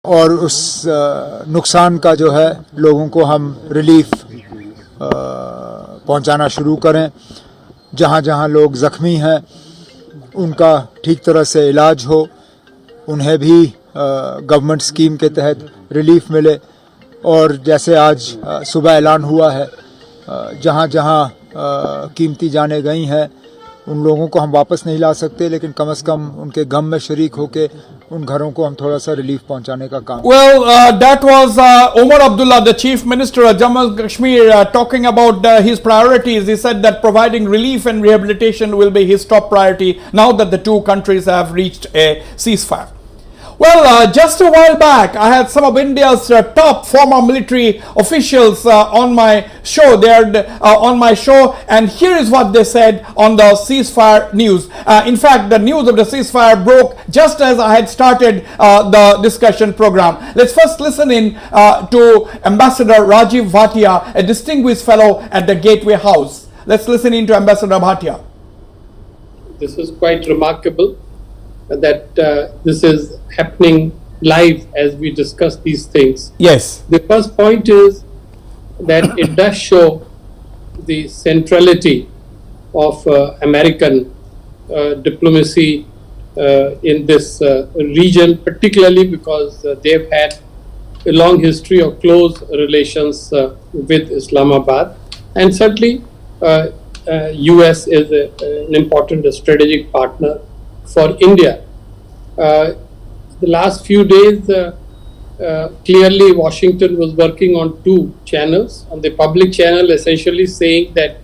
और उस नुकसान का जो है लोगों को हम रिलीफ पहुंचाना शुरू करें। जहां जहां लोग ज़ख्मी हैं उनका ठीक तरह से इलाज हो, उन्हें भी गवर्नमेंट स्कीम के तहत रिलीफ मिले। और जैसे आज सुबह ऐलान हुआ है, जहां जहां कीमती जानें गई हैं उन लोगों को हम वापस नहीं ला सकते, लेकिन कम से कम उनके गम में शरीक होके उन घरों को हम थोड़ा सा रिलीफ पहुंचाने का काम। Well, that was Omar Abdullah, the Chief Minister of Jammu and Kashmir, talking about his priorities. He said that providing relief and rehabilitation will be his top priority now that the two countries have reached a ceasefire. Well, just a while back, I had some of India's top former military officials on my show. They are on my show, and here is what they said on the ceasefire news. In fact, the news of the ceasefire broke just as I had started the discussion program. Let's first listen in to Ambassador Rajiv Bhatia, a distinguished fellow at the Gateway House. Let's listen in to Ambassador Bhatia. This is quite remarkable that this is happening live as we discuss these things. Yes. The first point is that it does show the centrality of American diplomacy in this region, particularly because they've had a long history of close relations with Islamabad, and certainly US is an important strategic partner for India. The last few days, clearly Washington was working on two channels. On the public channel, essentially saying that,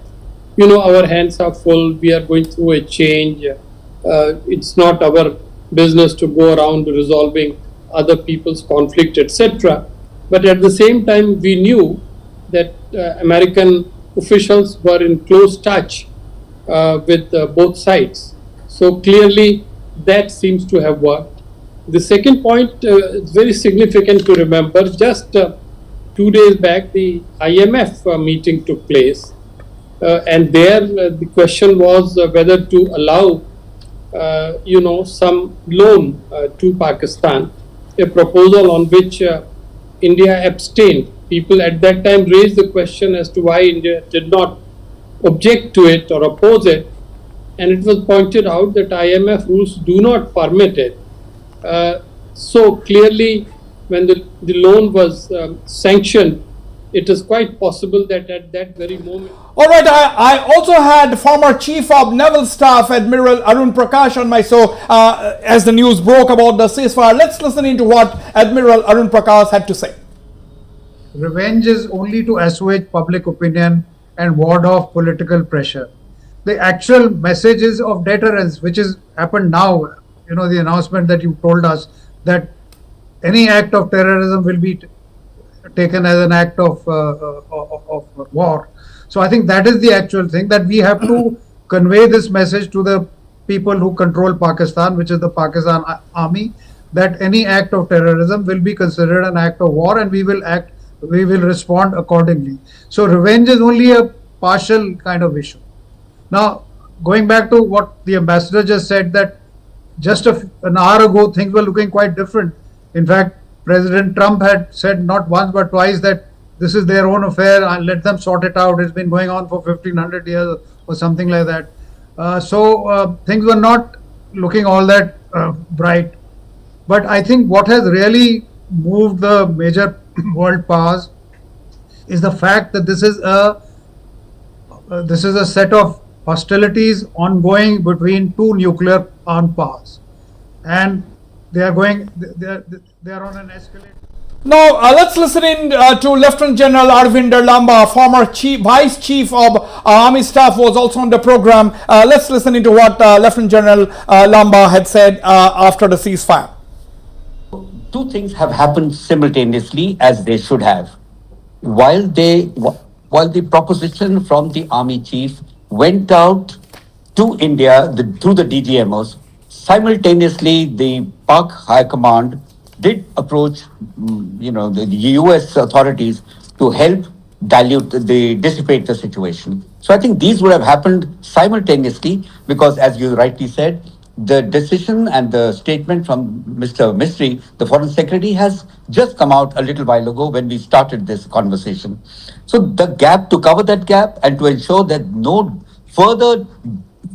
you know, our hands are full, we are going through a change. It's not our business to go around resolving other people's conflict, etc. But at the same time, we knew that American officials were in close touch with both sides. So clearly that seems to have worked. The second point is very significant to remember. Just 2 days back, the IMF meeting took place, and there the question was whether to allow, some loan to Pakistan. A proposal on which India abstained. People at that time raised the question as to why India did not object to it or oppose it. And it was pointed out that IMF rules do not permit it. So clearly, when the loan was sanctioned, it is quite possible that at that very moment. All right, I also had former Chief of Naval Staff Admiral Arun Prakash on my show as the news broke about the ceasefire. Let's listen into what Admiral Arun Prakash had to say. Revenge is only to assuage public opinion and ward off political pressure. The actual message is of deterrence, which has happened now. You know, the announcement that you told us that any act of terrorism will be taken as an act of war. So I think that is the actual thing, that we have to convey this message to the people who control Pakistan, which is the Pakistan army, that any act of terrorism will be considered an act of war, and we will respond accordingly. So revenge is only a partial kind of issue. Now, going back to what the ambassador just said, that just an hour ago things were looking quite different. In fact, President Trump had said not once but twice that this is their own affair and let them sort it out. It's been going on for 1500 years or something like that. So things were not looking all that bright. But I think what has really moved the major world powers is the fact that this is a set of hostilities ongoing between two nuclear armed powers, and they are on an escalation. Now, let's listen in to Lieutenant General Arvinder Lamba, former Vice Chief of Army Staff, was also on the program. Let's listen into what Lieutenant General Lamba had said after the ceasefire. Two things have happened simultaneously, as they should have. While the proposition from the Army Chief went out to India through the DGMOs, simultaneously the Pak High Command did approach, the US authorities to help dissipate the situation. So I think these would have happened simultaneously because, as you rightly said, the decision and the statement from Mr. Mistry, the Foreign Secretary, has just come out a little while ago when we started this conversation. So the gap, to cover that gap and to ensure that no further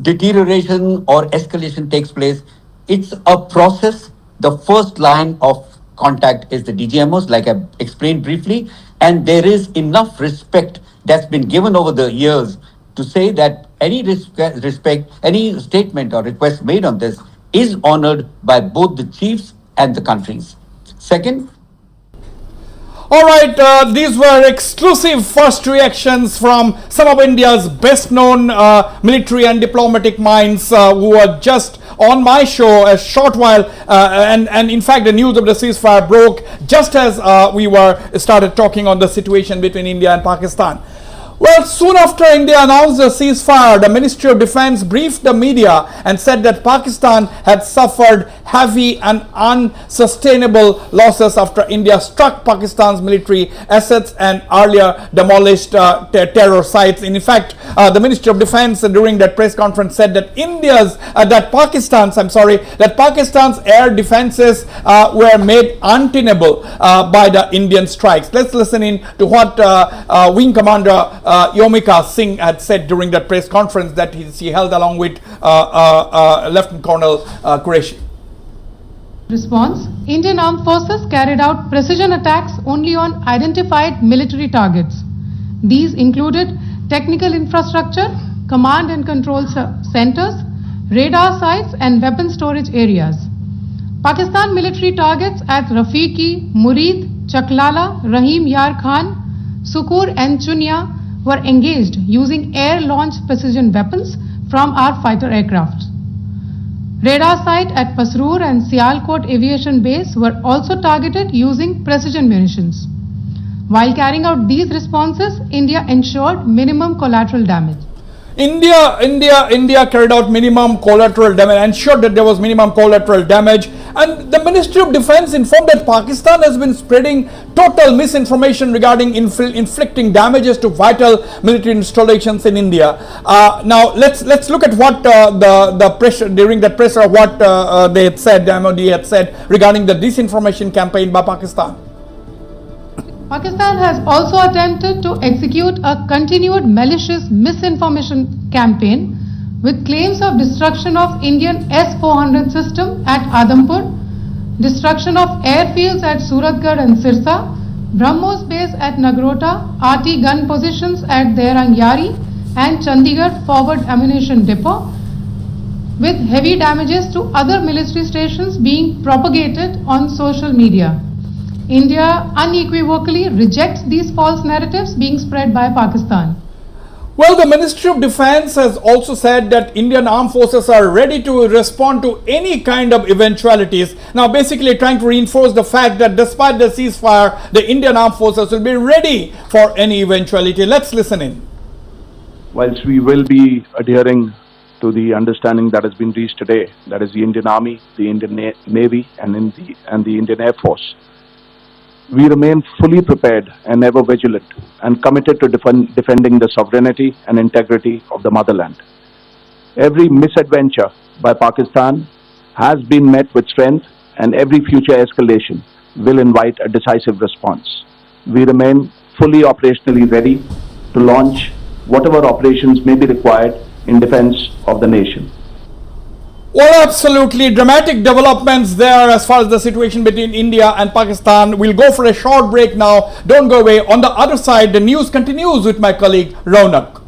deterioration or escalation takes place, it's a process. The first line of contact is the DGMOs, like I explained briefly, and there is enough respect that's been given over the years to say that any respect, any statement or request made on this is honored by both the chiefs and the countries. Second, all right, these were exclusive first reactions from some of India's best known military and diplomatic minds who were just on my show a short while, and in fact the news of the ceasefire broke just as we started talking on the situation between India and Pakistan. Well, soon after India announced the ceasefire, the Ministry of Defense briefed the media and said that Pakistan had suffered heavy and unsustainable losses after India struck Pakistan's military assets and earlier demolished terror sites. In fact, the Ministry of Defense during that press conference said that Pakistan's air defenses were made untenable by the Indian strikes. Let's listen in to what Wing Commander Yomika Singh had said during that press conference that she held along with Lieutenant Colonel Qureshi. Response: Indian Armed Forces carried out precision attacks only on identified military targets. These included technical infrastructure, command and control centers, radar sites and weapon storage areas. Pakistan military targets at Rafiqi, Murid, Chaklala, Rahim Yar Khan, Sukur and Chunya were engaged using air-launched precision weapons from our fighter aircraft. Radar site at Pasroor and Sialkot Aviation Base were also targeted using precision munitions. While carrying out these responses, India ensured minimum collateral damage. India carried out minimum collateral damage, ensured that there was minimum collateral damage, and the Ministry of Defense informed that Pakistan has been spreading total misinformation regarding inflicting damages to vital military installations in India. Now let's look at what the pressure during that pressure what they had said, MOD had said regarding the disinformation campaign by Pakistan. Pakistan has also attempted to execute a continued malicious misinformation campaign with claims of destruction of Indian S-400 system at Adampur, destruction of airfields at Suratgarh and Sirsa, BrahMos base at Nagrota, RT gun positions at Derangyari and Chandigarh forward ammunition depot, with heavy damages to other military stations being propagated on social media. India unequivocally rejects these false narratives being spread by Pakistan. Well, the Ministry of Defense has also said that Indian armed forces are ready to respond to any kind of eventualities. Now, basically trying to reinforce the fact that despite the ceasefire, the Indian armed forces will be ready for any eventuality. Let's listen in. Whilst we will be adhering to the understanding that has been reached today, that is the Indian Army, the Indian Navy and the Indian Air Force, we remain fully prepared and ever vigilant and committed to defending the sovereignty and integrity of the motherland. Every misadventure by Pakistan has been met with strength, and every future escalation will invite a decisive response. We remain fully operationally ready to launch whatever operations may be required in defense of the nation. Well, absolutely dramatic developments there as far as the situation between India and Pakistan. We'll go for a short break now. Don't go away. On the other side, the news continues with my colleague Raunak.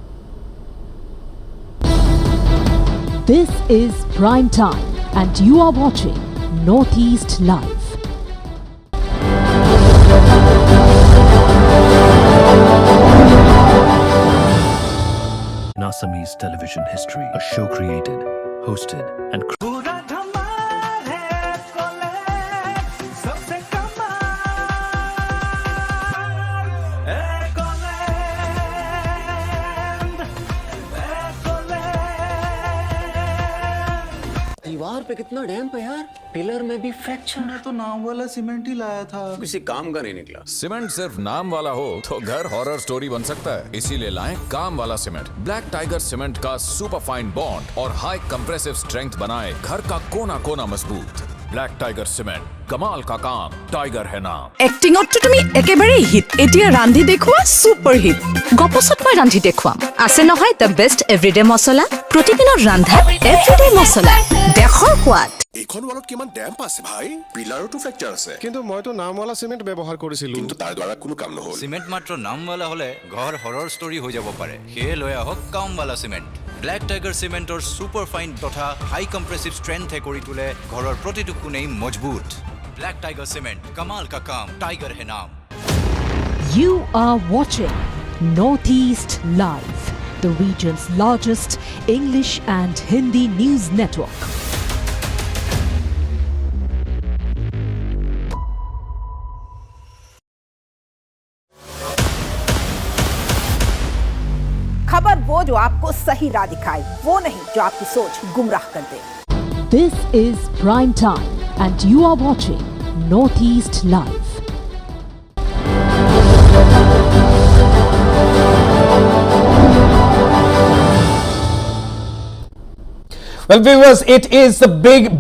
This is Prime Time and you are watching Northeast Live. In Assamese television history, a show created, hosted and दीवार पे कितना डैम्प है यार, pillar में भी fracture. मैं तो नाम वाला सीमेंट ही लाया था, किसी काम का नहीं निकला। सीमेंट सिर्फ नाम वाला हो तो घर हॉरर स्टोरी बन सकता है, इसीलिए लाएं काम वाला सीमेंट। ब्लैक टाइगर सीमेंट का सुपर फाइन बॉन्ड और हाई कंप्रेसिव स्ट्रेंथ बनाए घर का कोना कोना मजबूत। ब्लैक टाइगर सीमेंट, कमाल का काम, टाइगर है नाम। एक्टिंगत তুমি একেবাৰে হিট, এতিয়া ৰান্ধি দেখুৱা সুপাৰ হিট। গপছত মই ৰান্ধি দেখুৱাম, আছে নহয় দ্য বেষ্ট এভৰিডে মছলা, প্ৰতিদিনৰ ৰান্ধা এভৰিডে মছলা, দেশৰ সোৱাদ। এইখন ৱালত কিমান ডেম্প আছে ভাই, পিলাৰতো ফ্ৰেকচাৰ আছে। কিন্তু মইতো নামৱালা সিমেন্ট ব্যৱহাৰ কৰিছিলো, কিন্তু তাৰ দ্বাৰা কোনো কাম নহল। সিমেন্ট মাত্ৰ নামৱালা হলে ঘৰ হৰৰ ষ্টৰী হৈ যাব পাৰে, সেয়ে লৈ আহক কামৱালা সিমেন্ট। ব্ল্যাক টাইগার সিমেন্টৰ সুপাৰ ফাইন তথা হাই কম্প্ৰেছিভ ষ্ট্ৰেংথে কৰি তোলে ঘৰৰ প্ৰতিটো কোণেই মজবুত। ব্ল্যাক টাইগার সিমেন্ট, কমাল কা কাম, টাইগার হে নাম। You are watching Northeast Live, the region's largest English and Hindi news network. खबर वो जो आपको सही राह दिखाए, वो नहीं जो आपकी सोच गुमराह कर दे। This is Prime Time and you are watching Northeast Live. Well, viewers, it is the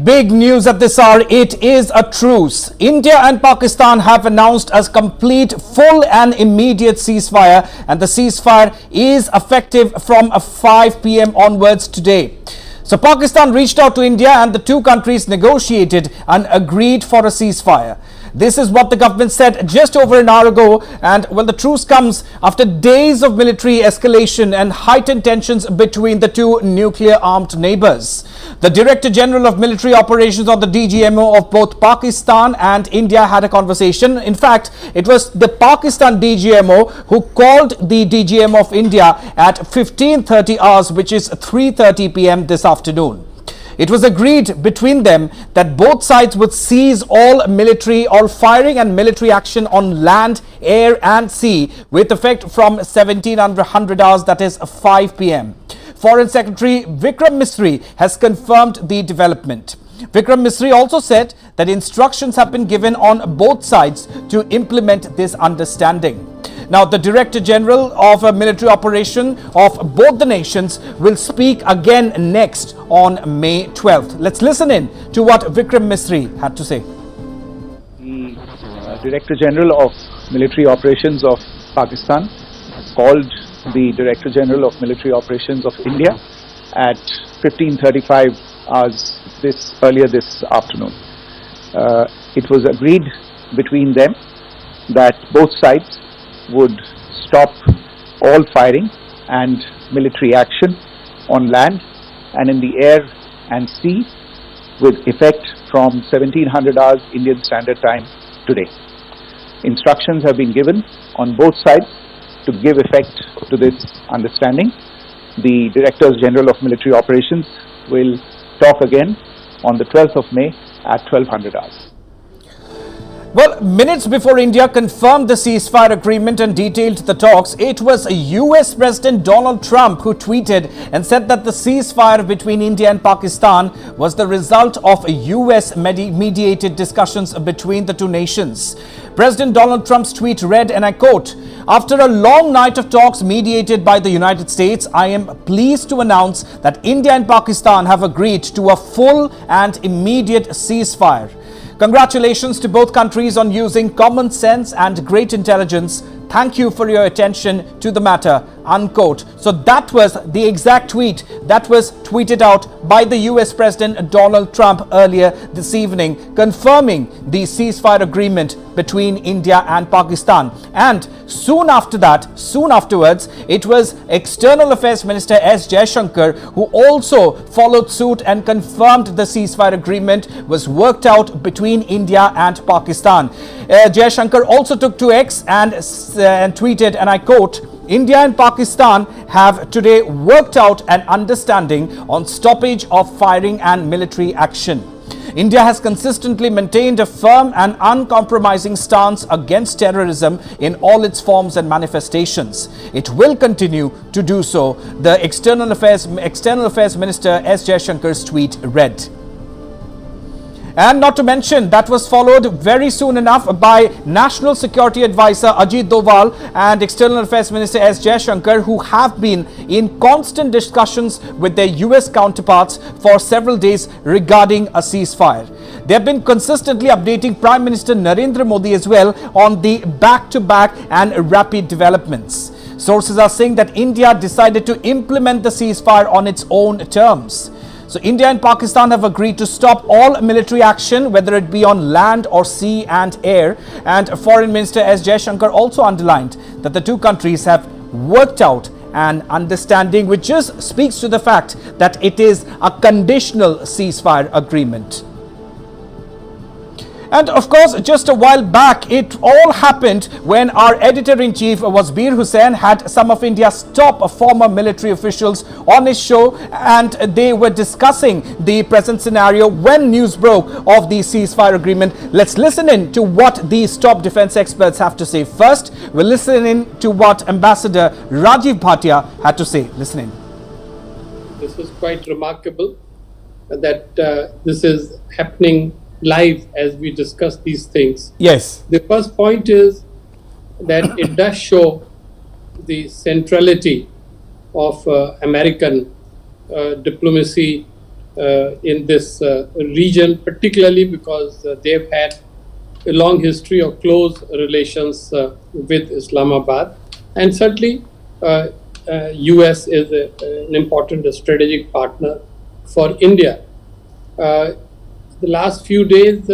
big news at this hour. It is a truce. India and Pakistan have announced a complete, full and immediate ceasefire, and the ceasefire is effective from 5 p.m. onwards today. So Pakistan reached out to India and the two countries negotiated and agreed for a ceasefire. This is what the government said just over an hour ago, and well, the truce comes after days of military escalation and heightened tensions between the two nuclear-armed neighbors. The Director General of Military Operations on the DGMO of both Pakistan and India had a conversation. In fact, it was the Pakistan DGMO who called the DGMO of India at 15:30 hours, which is 3:30 p.m. this afternoon. It was agreed between them that both sides would cease all firing and military action on land, air and sea with effect from 1700 hours, that is 5 p.m. Foreign Secretary Vikram Misri has confirmed the development. Vikram Misri also said that instructions have been given on both sides to implement this understanding. Now, the Director General of Military Operation of both the nations will speak again next on May 12th. Let's listen in to what Vikram Misri had to say. The Director General of Military Operations of Pakistan called the Director General of Military Operations of India at 15:35 hours earlier this afternoon. It was agreed between them that both sides would stop all firing and military action on land and in the air and sea with effect from 1700 hours Indian Standard Time today. Instructions have been given on both sides to give effect to this understanding. The Directors General of Military Operations will talk again on the 12th of May at 1200 hours. Well, minutes before India confirmed the ceasefire agreement and detailed the talks, it was US President Donald Trump who tweeted and said that the ceasefire between India and Pakistan was the result of US mediated discussions between the two nations. President Donald Trump's tweet read, and I quote, "After a long night of talks mediated by the United States, I am pleased to announce that India and Pakistan have agreed to a full and immediate ceasefire. Congratulations to both countries on using common sense and great intelligence. Thank you for your attention to the matter," unquote. So that was the exact tweet that was tweeted out by the US President Donald Trump earlier this evening, confirming the ceasefire agreement between India and Pakistan. And soon afterwards, it was External Affairs Minister S. Jaishankar who also followed suit and confirmed the ceasefire agreement was worked out between India and Pakistan. Jaishankar also took to X and tweeted, and I quote, "India and Pakistan have today worked out an understanding on stoppage of firing and military action. India has consistently maintained a firm and uncompromising stance against terrorism in all its forms and manifestations. It will continue to do so," the External Affairs Minister S. Jaishankar's tweet read. And not to mention, that was followed very soon enough by National Security Advisor Ajit Doval and External Affairs Minister S. Jaishankar, who have been in constant discussions with their US counterparts for several days regarding a ceasefire. They have been consistently updating Prime Minister Narendra Modi as well on the back-to-back and rapid developments. Sources are saying that India decided to implement the ceasefire on its own terms. So India and Pakistan have agreed to stop all military action, whether it be on land or sea and air. And Foreign Minister S. Jaishankar also underlined that the two countries have worked out an understanding, which just speaks to the fact that it is a conditional ceasefire agreement. And of course, just a while back, it all happened when our editor-in-chief Wasbir Hussain had some of India's top former military officials on his show, and they were discussing the present scenario when news broke of the ceasefire agreement. Let's listen in to what these top defense experts have to say. First, we'll listen in to what Ambassador Rajiv Bhatia had to say. Listen in. This is quite remarkable that this is happening live as we discuss these things. Yes. The first point is that it does show the centrality of American diplomacy in this region, particularly because they've had a long history of close relations with Islamabad, and certainly US is an important strategic partner for India. The last few days,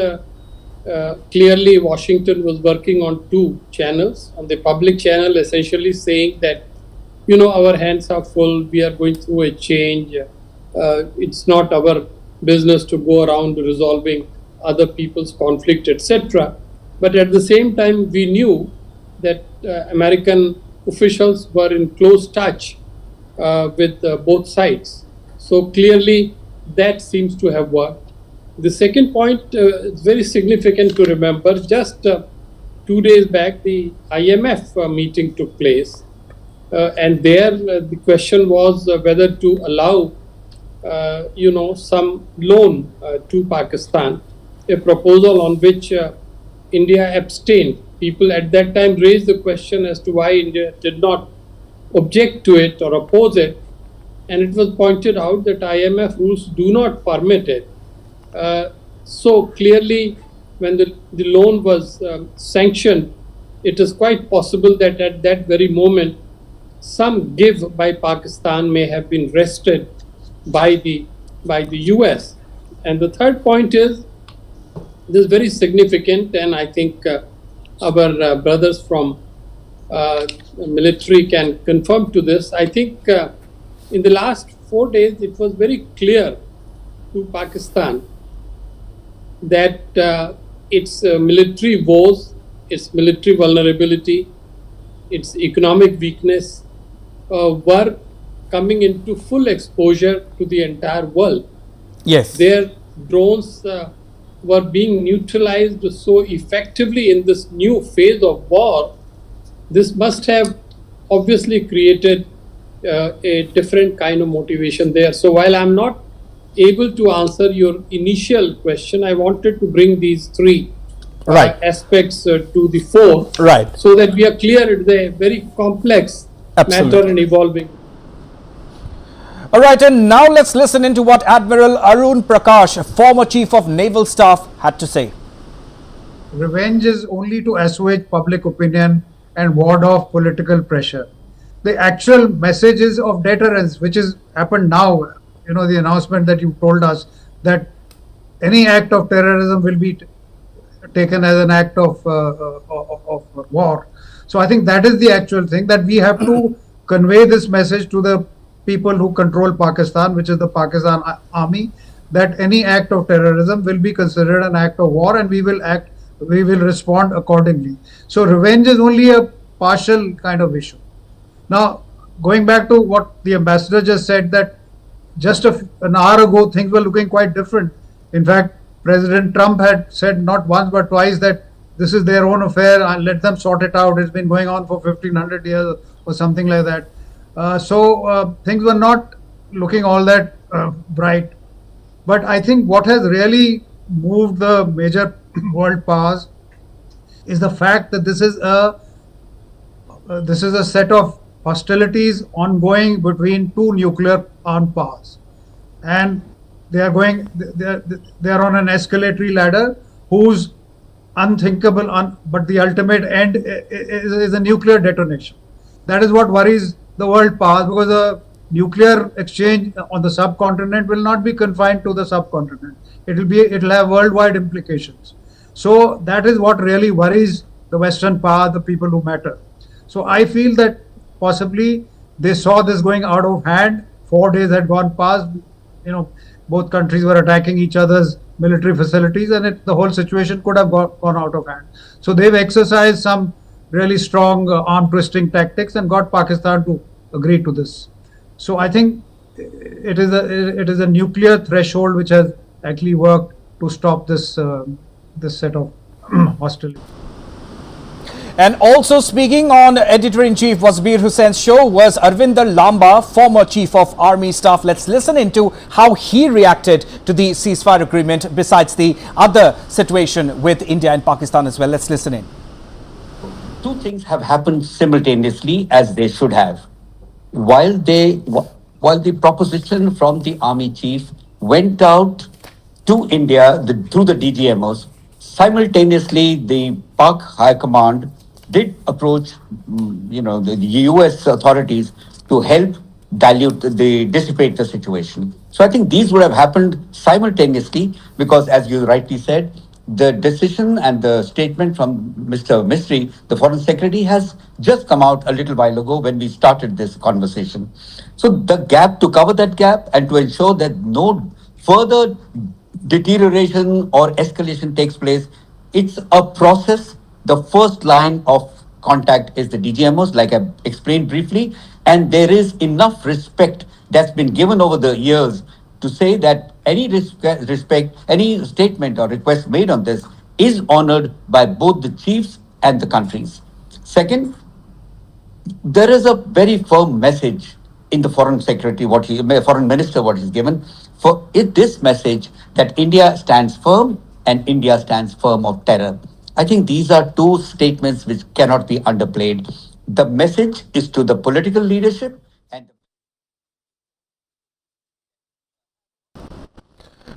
clearly Washington was working on two channels. On the public channel, essentially saying that, you know, our hands are full, we are going through a change. It's not our business to go around resolving other people's conflict, etc. But at the same time, we knew that American officials were in close touch with both sides. So clearly, that seems to have worked. The second point is very significant to remember. Just 2 days back, the IMF meeting took place. And there the question was whether to allow, some loan to Pakistan, a proposal on which India abstained. People at that time raised the question as to why India did not object to it or oppose it. And it was pointed out that IMF rules do not permit it. So clearly, when the loan was sanctioned, it is quite possible that at that very moment, some give by Pakistan may have been wrested by the US. And the third point is, this is very significant, and I think our brothers from military can confirm to this. I think in the last 4 days, it was very clear to Pakistan that its military woes, its military vulnerability, its economic weakness were coming into full exposure to the entire world. Yes. Their drones were being neutralized so effectively in this new phase of war. This must have obviously created a different kind of motivation there. So while I'm not able to answer your initial question, I wanted to bring these three aspects to the fore, so that we are clear it's a very complex matter and evolving. All right, and now let's listen into what Admiral Arun Prakash, former Chief of Naval Staff, had to say. Revenge is only to assuage public opinion and ward off political pressure. The actual messages of deterrence, which has happened now, the announcement that you told us that any act of terrorism will be taken as an act of war. So I think that is the actual thing, that we have to convey this message to the people who control Pakistan, which is the Pakistan army, that any act of terrorism will be considered an act of war, and we will respond accordingly. So revenge is only a partial kind of issue. Now, going back to what the ambassador just said, that just an hour ago, things were looking quite different. In fact, President Trump had said not once but twice that this is their own affair and let them sort it out. It's been going on for 1500 years or something like that. So things were not looking all that bright. But I think what has really moved the major world powers is the fact that this is a set of hostilities ongoing between two nuclear armed powers, and they are on an escalatory ladder whose unthinkable, but the ultimate end is a nuclear detonation. That is what worries the world powers, because a nuclear exchange on the subcontinent will not be confined to the subcontinent. It'll have worldwide implications. So that is what really worries the Western power, the people who matter. So I feel that possibly they saw this going out of hand. 4 days had gone past. Both countries were attacking each other's military facilities, and the whole situation could have gone out of hand. So they've exercised some really strong arm twisting tactics and got Pakistan to agree to this. So I think it is a nuclear threshold which has actually worked to stop this set of hostility. And also speaking on Editor-in-Chief Wasbir Hussein's show was Arvinder Lamba, former Chief of Army Staff. Let's listen into how he reacted to the ceasefire agreement, besides the other situation with India and Pakistan as well. Let's listen in. Two things have happened simultaneously, as they should have. While the proposition from the Army Chief went out to India through the DGMOs, simultaneously the Pak High Command did approach, the US authorities to help dissipate the situation. So I think these would have happened simultaneously, because as you rightly said, the decision and the statement from Mr. Mistry, the Foreign Secretary, has just come out a little while ago when we started this conversation. So to cover that gap and to ensure that no further deterioration or escalation takes place, it's a process. The first line of contact is the DGMOs, like I explained briefly, and there is enough respect that's been given over the years to say that any any statement or request made on this is honored by both the chiefs and the countries. Second, there is a very firm message in the Foreign Minister, what he's given. This message that India stands firm and India stands firm of terror. I think these are two statements which cannot be underplayed. The message is to the political leadership and...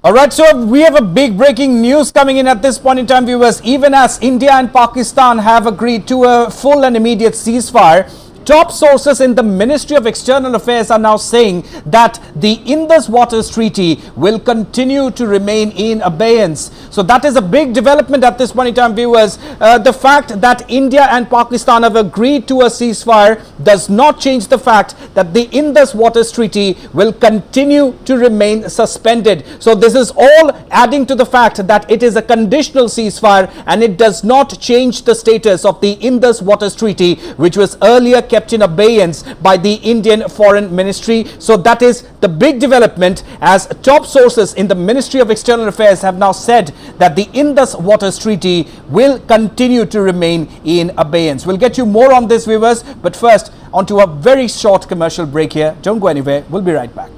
Alright, so we have a big breaking news coming in at this point in time, viewers. Even as India and Pakistan have agreed to a full and immediate ceasefire, top sources in the Ministry of External Affairs are now saying that the Indus Waters Treaty will continue to remain in abeyance. So that is a big development at this point in time, viewers. The fact that India and Pakistan have agreed to a ceasefire does not change the fact that the Indus Waters Treaty will continue to remain suspended. So this is all adding to the fact that it is a conditional ceasefire, and it does not change the status of the Indus Waters Treaty, which was earlier kept in abeyance by the Indian Foreign Ministry. So that is the big development, as top sources in the Ministry of External Affairs have now said that the Indus Waters Treaty will continue to remain in abeyance. We'll get you more on this, viewers, but first onto a very short commercial break here. Don't go anywhere. We'll be right back.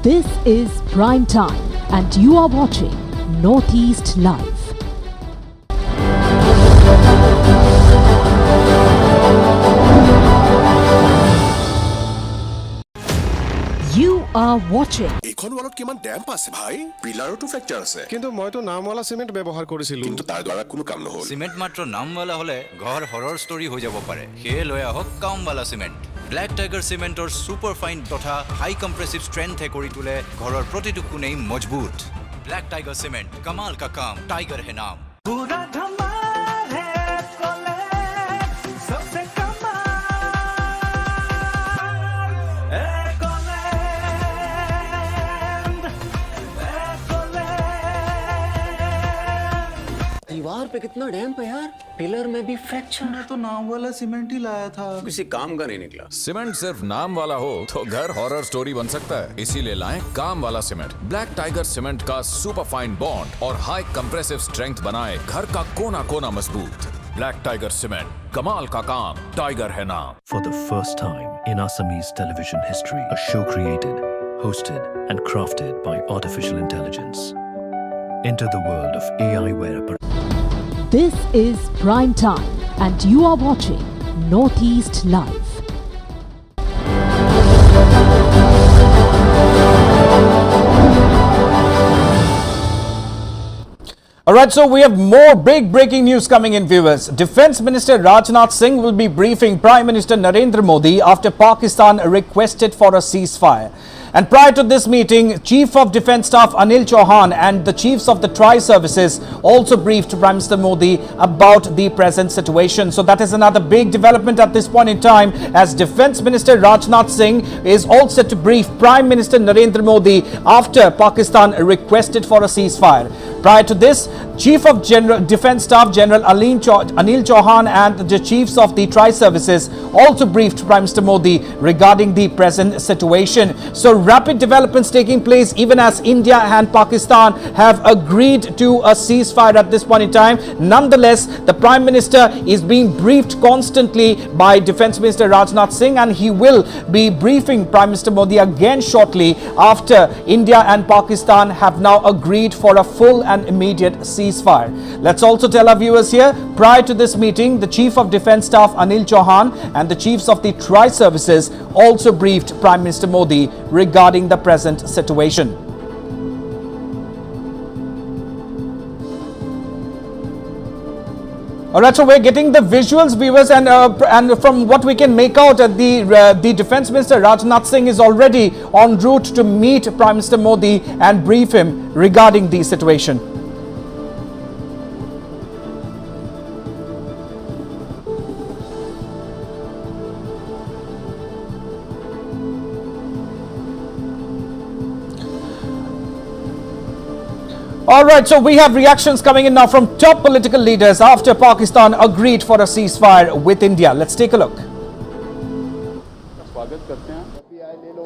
This is Prime Time and you are watching Northeast Live. You are watching. এইখন ওয়ালত কিমান damp আছে ভাই, পিলাৰটো fracture আছে, কিন্তু মইতো নামৱালা cement ব্যৱহাৰ কৰিছিলো, কিন্তু তাৰ দ্বাৰা কোনো কাম নহল। সিমেন্ট মাত্ৰ নামৱালা হলে ঘৰ হৰৰ ষ্টৰী হৈ যাব পাৰে, সেয়ে লৈ আহক কামৱালা সিমেন্ট। ব্লেক টাইগাৰ সিমেন্টৰ সুপাৰ ফাইন তথা হাই কম্প্ৰেছিভ ষ্ট্ৰেংথে কৰি তোলে ঘৰৰ প্ৰতিটো কোণেই মজবুত। ব্লেক টাইগাৰ সিমেন্ট, কমাল কা কাম, টাইগাৰ হে নাম। दीवार पे कितना डैम्प है यार, पिलर में भी फ्रैक्चर। मैं तो नाम वाला सीमेंट ही लाया था, किसी काम का नहीं निकला। सीमेंट सिर्फ नाम वाला हो तो घर हॉरर स्टोरी बन सकता है, इसीलिए लाएं काम वाला सीमेंट। ब्लैक टाइगर सीमेंट का सुपर फाइन बॉन्ड और हाई कंप्रेसिव स्ट्रेंथ बनाए घर का कोना कोना मजबूत। ब्लैक टाइगर सीमेंट, कमाल का काम, टाइगर है नाम। For the first time in Assamese television history, a show created, hosted and crafted by artificial intelligence. Enter the world of AI wearable. This is Prime Time, and you are watching Northeast Live. Alright, so we have more big breaking news coming in, viewers. Defense Minister Rajnath Singh will be briefing Prime Minister Narendra Modi after Pakistan requested for a ceasefire. And prior to this meeting, Chief of Defence Staff Anil Chauhan and the chiefs of the tri-services also briefed Prime Minister Modi about the present situation. So that is another big development at this point in time, as Defence Minister Rajnath Singh is all set to brief Prime Minister Narendra Modi after Pakistan requested for a ceasefire. Prior to this, Chief of Defence Staff General Anil Chauhan and the chiefs of the tri-services also briefed Prime Minister Modi regarding the present situation. So rapid developments taking place even as India and Pakistan have agreed to a ceasefire at this point in time. Nonetheless, the Prime Minister is being briefed constantly by Defence Minister Rajnath Singh, and he will be briefing Prime Minister Modi again shortly after India and Pakistan have now agreed for a full and immediate ceasefire. Let's also tell our viewers here, prior to this meeting, the Chief of Defence Staff Anil Chauhan and the chiefs of the tri-services also briefed Prime Minister Modi regarding the present situation. Alright, so we're getting the visuals, viewers, and from what we can make out, the Defence Minister Rajnath Singh is already en route to meet Prime Minister Modi and brief him regarding the situation. Alright, so we have reactions coming in now from top political leaders after Pakistan agreed for a ceasefire with India. Let's take a look.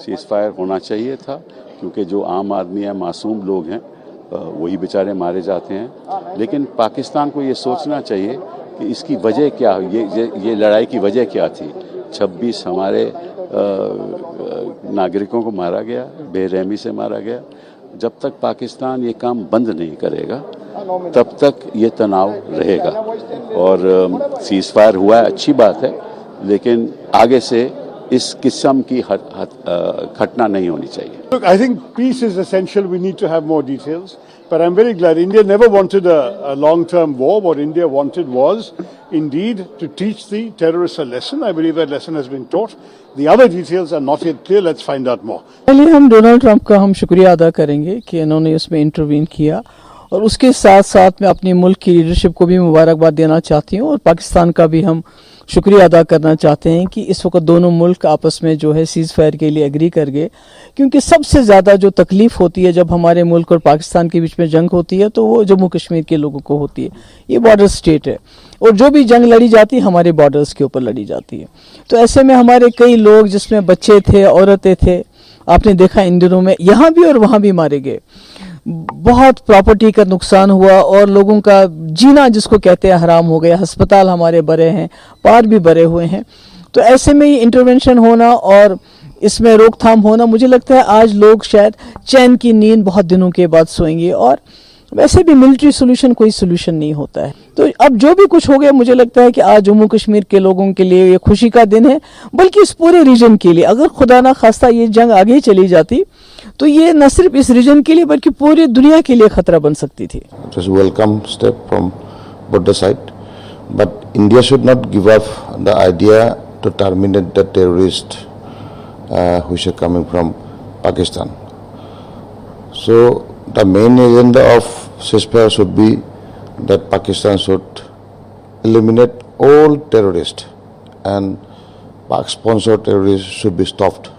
Ceasefire होना चाहिए था, क्योंकि जो आम आदमी है, मासूम लोग हैं, वही बेचारे मारे जाते हैं. लेकिन पाकिस्तान को ये सोचना चाहिए कि इसकी वजह क्या है, ये लड़ाई की वजह क्या थी. 26 हमारे नागरिकों को मारा गया, बेरहमी से मारा गया. जब तक पाकिस्तान ये काम बंद नहीं करेगा, तब तक ये तनाव रहेगा. और सीज़फायर हुआ है, अच्छी बात है, लेकिन आगे से इस किस्म की घटना नहीं होनी चाहिए. Look, I think peace is essential. We need to have more details. But I'm very glad India never wanted a long-term war. What India wanted was, indeed, to teach the terrorists a lesson. I believe that lesson has been taught. The other details are not yet clear. Let's find out more. पहले हम Donald Trump का शुक्रिया अदा करेंगे कि इन्होंने इसमें intervene किया, और उसके साथ साथ मैं अपने मुल्क की लीडरशिप को भी मुबारकबाद देना चाहती हूँ, और पाकिस्तान का भी हम शुक्रिया अदा करना चाहते हैं कि इस वक्त दोनों मुल्क आपस में जो है सीज फायर के लिए एग्री कर गए. क्योंकि सबसे ज़्यादा जो तकलीफ होती है जब हमारे मुल्क और पाकिस्तान के बीच में जंग होती है, तो वो जम्मू कश्मीर के लोगों को होती है. ये बॉर्डर स्टेट है, और जो भी जंग लड़ी जाती है हमारे बॉर्डर्स के ऊपर लड़ी जाती है. तो ऐसे में हमारे कई लोग, जिसमें बच्चे थे, औरतें थे, आपने देखा इन दिनों में यहाँ भी और वहाँ भी मारे गए. बहुत प्रॉपर्टी का नुकसान हुआ, और लोगों का जीना जिसको कहते हैं हराम हो गया. अस्पताल हमारे बड़े हैं, पार भी बड़े हुए हैं. तो ऐसे में ही इंटरवेंशन होना और इसमें रोकथाम होना, मुझे लगता है आज लोग शायद चैन की नींद बहुत दिनों के बाद सोएंगे. और वैसे भी मिलिट्री सोल्यूशन कोई सोल्यूशन नहीं होता है. तो अब जो भी कुछ हो गया, मुझे लगता है कि आज जम्मू कश्मीर के लोगों के लिए ये खुशी का दिन है, बल्कि इस पूरे रीजन के लिए. अगर खुदा ना खास्ता ये जंग आगे चली जाती, तो ये न सिर्फ इस रीजन के लिए बल्कि पूरी दुनिया के लिए खतरा बन सकती थी. It was a welcome step from both the side, but India should not give up the idea to terminate the terrorists which are coming from Pakistan. So the main agenda of ceasefire should be that Pakistan should eliminate all terrorists, and Pak-sponsored terrorists should be stopped.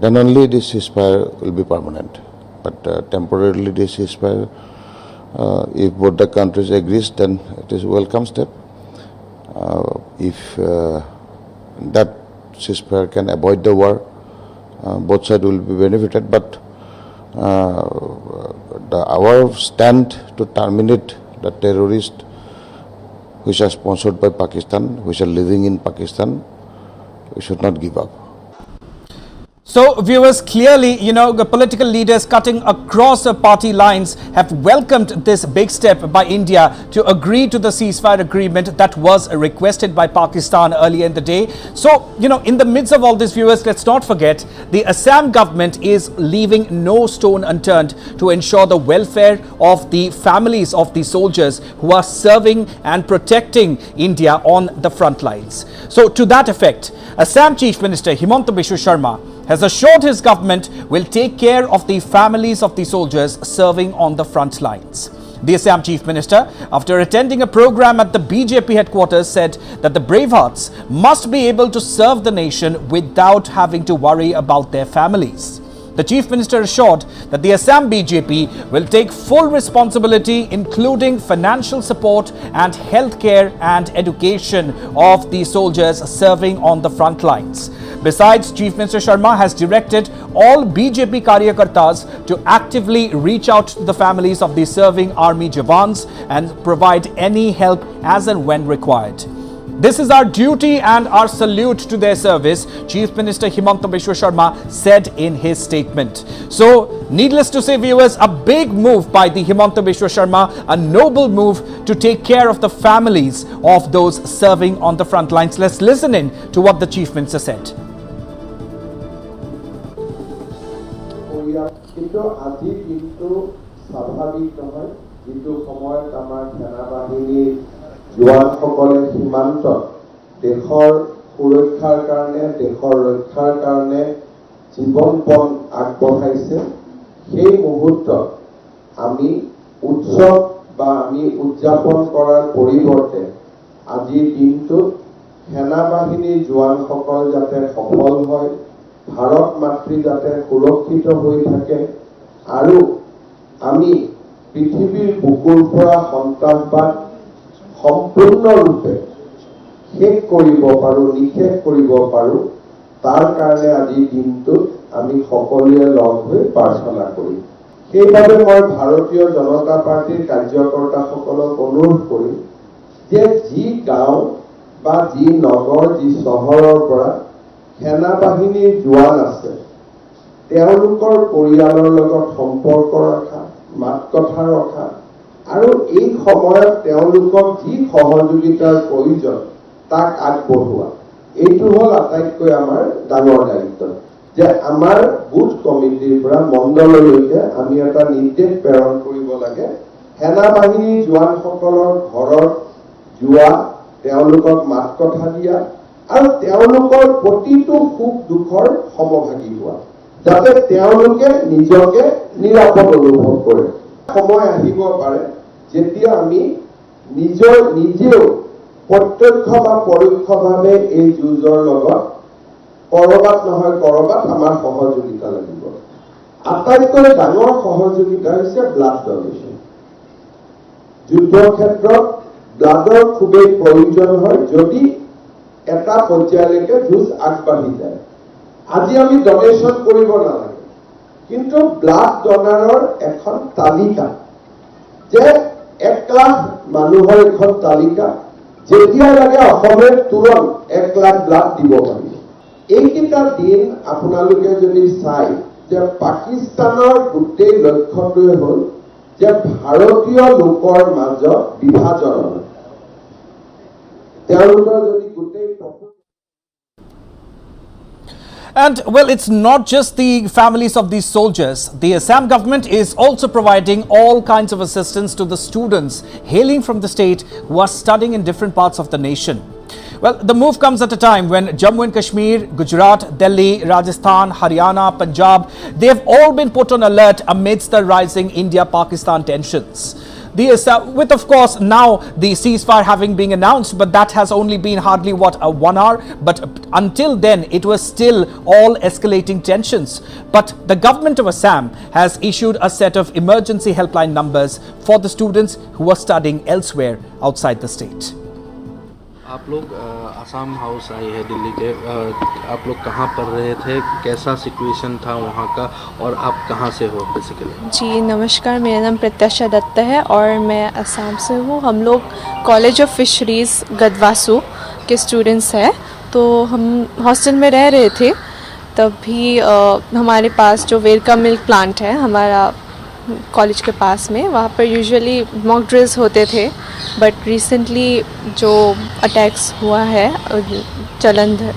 Then only this ceasefire will be permanent. But temporarily this ceasefire, if both the countries agrees, then it is a welcome step. If that ceasefire can avoid the war, both sides will be benefited. But our stand to terminate the terrorists which are sponsored by Pakistan, which are living in Pakistan, we should not give up. So, viewers, clearly, the political leaders cutting across the party lines have welcomed this big step by India to agree to the ceasefire agreement that was requested by Pakistan earlier in the day. So, in the midst of all this, viewers, let's not forget the Assam government is leaving no stone unturned to ensure the welfare of the families of the soldiers who are serving and protecting India on the front lines. So, to that effect, Assam Chief Minister Himanta Biswa Sharma has assured his government will take care of the families of the soldiers serving on the front lines. The Assam Chief Minister, after attending a program at the BJP headquarters, said that the bravehearts must be able to serve the nation without having to worry about their families. The Chief Minister assured that the Assam BJP will take full responsibility, including financial support and healthcare and education of the soldiers serving on the front lines. Besides, Chief Minister Sharma has directed all BJP Karyakartas to actively reach out to the families of the serving army Jawans and provide any help as and when required. This is our duty and our salute to their service, Chief Minister Himanta Biswa Sharma said in his statement. So, needless to say, viewers, a big move by the Himanta Biswa Sharma, a noble move to take care of the families of those serving on the front lines. Let's listen in to what the Chief Minister said. কিন্তু আজি কিন্তু স্বাভাৱিক নহয় যিটো সময়ত আমাৰ সেনাবাহিনীৰ জোৱানসকলে সীমান্তত দেশৰ সুৰক্ষাৰ কাৰণে দেশৰ ৰক্ষাৰ কাৰণে জীৱনপণ আগবঢ়াইছে সেই মুহূৰ্তত আমি উৎসৱ বা আমি উদযাপন কৰাৰ পৰিৱৰ্তে আজিৰ দিনটোত সেনাবাহিনীৰ জোৱানসকল যাতে সফল হয় ভাৰত মাতৃ যাতে সুৰক্ষিত হৈ থাকে আৰু আমি পৃথিৱীৰ বুকুৰ পৰা সন্ত্ৰাসবাদ সম্পূৰ্ণৰূপে শেষ কৰিব পাৰোঁ নিশেষ কৰিব পাৰোঁ তাৰ কাৰণে আজি দিনটোত আমি সকলোৱে লগ হৈ প্ৰাৰ্থনা কৰিম সেইবাবে মই ভাৰতীয় জনতা পাৰ্টিৰ কাৰ্যকৰ্তাসকলক অনুৰোধ কৰিম যে যি গাঁও বা যি নগৰ যি চহৰৰ পৰা সেনাবাহিনীৰ জোৱান আছে তেওঁলোকৰ পৰিয়ালৰ লগত সম্পৰ্ক ৰখা মাত কথা ৰখা আৰু এই সময়ত তেওঁলোকক যি সহযোগিতাৰ প্ৰয়োজন তাক আগবঢ়োৱা এইটো হ'ল আটাইতকৈ আমাৰ ডাঙৰ দায়িত্ব যে আমাৰ বুথ কমিটিৰ পৰা মণ্ডললৈকে আমি এটা নিৰ্দেশ প্ৰেৰণ কৰিব লাগে সেনাবাহিনীৰ জোৱানসকলৰ ঘৰত যোৱা তেওঁলোকক মাত কথা দিয়া আৰু তেওঁলোকৰ প্ৰতিটো সুখ দুখৰ সমভাগী হোৱা যাতে তেওঁলোকে নিজকে নিৰাপদ অনুভৱ কৰে সময় আহিব পাৰে যেতিয়া আমি নিজেও প্ৰত্যক্ষ বা পৰোক্ষভাৱে এই যুঁজৰ লগত কৰবাত নহয় কৰবাত আমাৰ সহযোগিতা লাগিব আটাইতকৈ ডাঙৰ সহযোগিতা হৈছে ব্লাড ডোনেশ্যন যুদ্ধৰ ক্ষেত্ৰত ব্লাডৰ খুবেই প্ৰয়োজন হয় যদি এটা পৰ্যায়লৈকে যুঁজ আগবাঢ়ি যায় আজি আমি ডোনেশ্যন কৰিব নালাগে কিন্তু ব্লাড ডোনাৰৰ এখন তালিকা যে 1 লাখ মানুহৰ এখন তালিকা যেতিয়া লাগে অসমে তুৰন্ত 1 লাখ ব্লাড দিব পাৰিব এইকেইটা দিন আপোনালোকে যদি চাই যে পাকিস্তানৰ গোটেই লক্ষ্যটোৱে হ'ল যে ভাৰতীয় লোকৰ মাজত বিভাজন তেওঁলোকৰ যদি গোটেই And well, it's not just the families of these soldiers. The Assam government is also providing all kinds of assistance to the students hailing from the state who are studying in different parts of the nation. Well, the move comes at a time when Jammu and Kashmir, Gujarat, Delhi, Rajasthan, Haryana, Punjab, they have all been put on alert amidst the rising India-Pakistan tensions. With of course now the ceasefire having been announced, but that has only been hardly 1 hour, but until then it was still all escalating tensions. But the government of Assam has issued a set of emergency helpline numbers for the students who are studying elsewhere outside the state. आप लोग Assam house आए हैं दिल्ली के आप लोग कहाँ पढ़ रहे थे कैसा सिचुएशन था वहाँ का और आप कहाँ से हो बेसिकली जी नमस्कार मेरा नाम प्रत्याशा दत्त है और मैं असम से हूँ हम लोग कॉलेज ऑफ फिशरीज़ गदवासु के स्टूडेंट्स हैं तो हम हॉस्टल में रह रहे थे तब भी हमारे पास जो वेरका मिल्क प्लांट है हमारा कॉलेज के पास में, वहाँ पर यूजुअली मॉक ड्रिल्स होते थे, बट रिसेंटली जो अटैक्स हुआ है जालंधर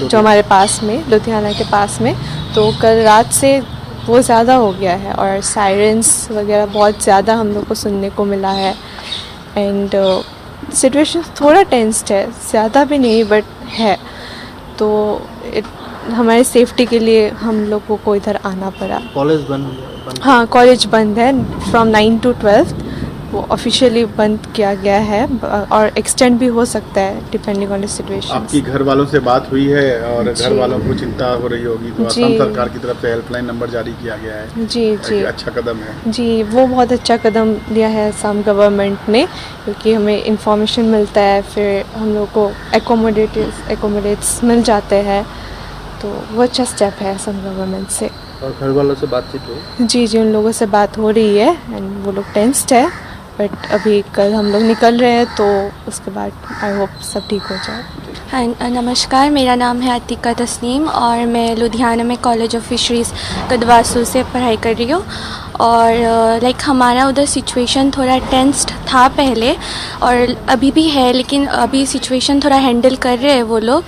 जो हमारे पास में लुधियाना के पास में, तो कल रात से वो ज़्यादा हो गया है और सायरेंस वगैरह बहुत ज़्यादा हम लोग को सुनने को मिला है। एंड सिचुएशन थोड़ा टेंस्ड है, ज़्यादा भी नहीं बट है, तो हमारी सेफ्टी के लिए हम लोगों को इधर आना पड़ा। कॉलेज बंद? हाँ, कॉलेज बंद है फ्रॉम 9 to 12, वो ऑफिशियली बंद किया गया है और एक्सटेंड भी हो सकता है डिपेंडिंग ऑन द सिचुएशन। आपकी घर वालों से बात हुई है और घर वालों को चिंता हो रही होगी, तो असम सरकार की तरफ से हेल्पलाइन नंबर जारी किया गया है। जी अच्छा कदम है। जी, वो बहुत अच्छा कदम लिया है असम गवर्नमेंट ने, क्योंकि हमें इंफॉर्मेशन मिलता है, फिर हम लोग को एकोमोडेट्स मिल जाते हैं, तो वो अच्छा स्टेप है असम गवर्नमेंट से। और घर वालों से बातचीत हो? जी, उन लोगों से बात हो रही है एंड वो लोग टेंस्ड है, बट अभी कल हम लोग निकल रहे हैं तो उसके बाद आई होप सब ठीक हो जाए। हाँ, नमस्कार, मेरा नाम है अतिका तस्नीम और मैं लुधियाना में कॉलेज ऑफ फिशरीज़ कदवासू से पढ़ाई कर रही हूँ। और लाइक हमारा उधर सिचुएशन थोड़ा टेंस्ड था पहले और अभी भी है, लेकिन अभी सिचुएशन थोड़ा हैंडल कर रहे हैं वो लोग।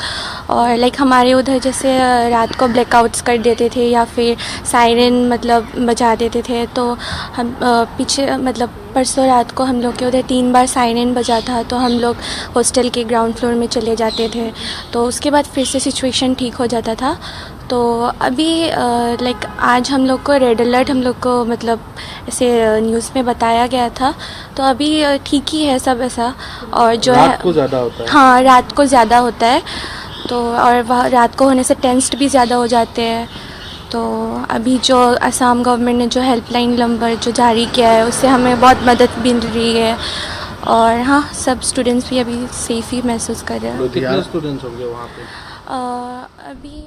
और लाइक हमारे उधर जैसे रात को ब्लैकआउट्स कर देते थे या फिर सायरन मतलब बजा देते थे, तो हम पीछे मतलब परसों रात को हम लोग के उधर 3 बार सायरन बजा था, तो हम लोग हॉस्टल के ग्राउंड फ्लोर में चले जाते थे, तो उसके बाद फिर से सिचुएशन ठीक हो जाता था। तो अभी लाइक आज हम लोग को रेड अलर्ट हम लोग को मतलब ऐसे न्यूज़ में बताया गया था, तो अभी ठीक ही है सब ऐसा। और जो रात को ज़्यादा होता है? हाँ, रात को ज़्यादा होता है, तो और वह रात को होने से टेंस्ड भी ज़्यादा हो जाते हैं। तो अभी जो असम गवर्नमेंट ने जो हेल्पलाइन नंबर जो जारी किया है उससे हमें बहुत मदद मिल रही है, और हाँ सब स्टूडेंट्स भी अभी सेफ ही महसूस कर रहे हैं। कितने स्टूडेंट्स होंगे वहाँ पे? अभी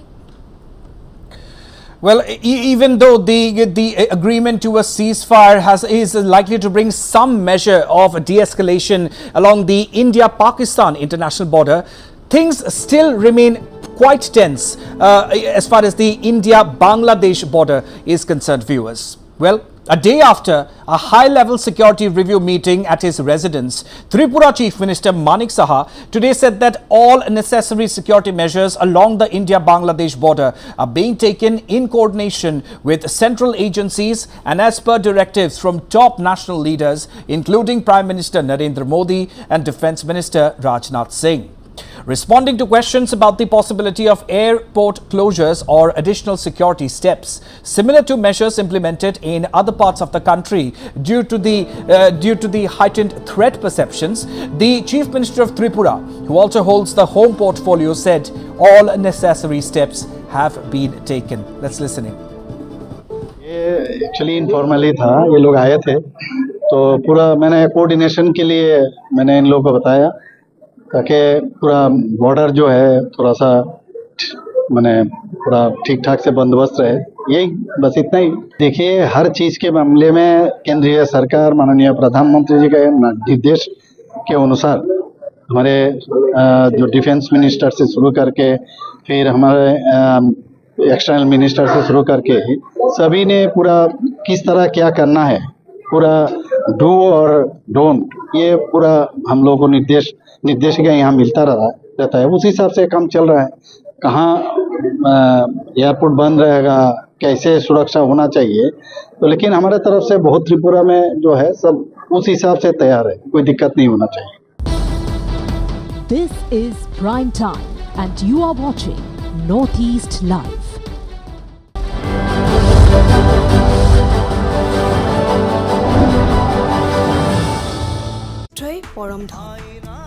Well, even though the agreement to a ceasefire is likely to bring some measure of de-escalation along the India-Pakistan international border, things still remain quite tense as far as the India-Bangladesh border is concerned, viewers. Well, a day after a high-level security review meeting at his residence, Tripura Chief Minister Manik Saha today said that all necessary security measures along the India-Bangladesh border are being taken in coordination with central agencies and as per directives from top national leaders, including Prime Minister Narendra Modi and Defence Minister Rajnath Singh. Responding to questions about the possibility of airport closures or additional security steps, similar to measures implemented in other parts of the country due to the heightened threat perceptions, the Chief Minister of Tripura, who also holds the home portfolio, said all necessary steps have been taken. Let's listen in. ये actually informally था, ये लोग आए थे, तो पूरा मैंने coordination के लिए मैंने इन लोगों को बताया ताकि पूरा बॉर्डर जो है थोड़ा सा मैंने पूरा ठीक ठाक से बंदोबस्त रहे, यही बस इतना ही। देखिए, हर चीज़ के मामले में केंद्रीय सरकार माननीय प्रधानमंत्री जी के निर्देश के अनुसार हमारे जो डिफेंस मिनिस्टर से शुरू करके फिर हमारे एक्सटर्नल मिनिस्टर से शुरू करके सभी ने पूरा किस तरह क्या करना है, पूरा डू और डोंट, ये पूरा हम लोगों को निर्देशिका यहाँ मिलता रहता है, उस हिसाब से काम चल रहा है। कहाँ एयरपोर्ट बंद रहेगा, कैसे सुरक्षा होना चाहिए, तो लेकिन हमारे तरफ से बहुत त्रिपुरा में जो है सब उस हिसाब से तैयार है, कोई दिक्कत नहीं होना चाहिए। This is Prime Time and you are watching Northeast Live. পৰম ধন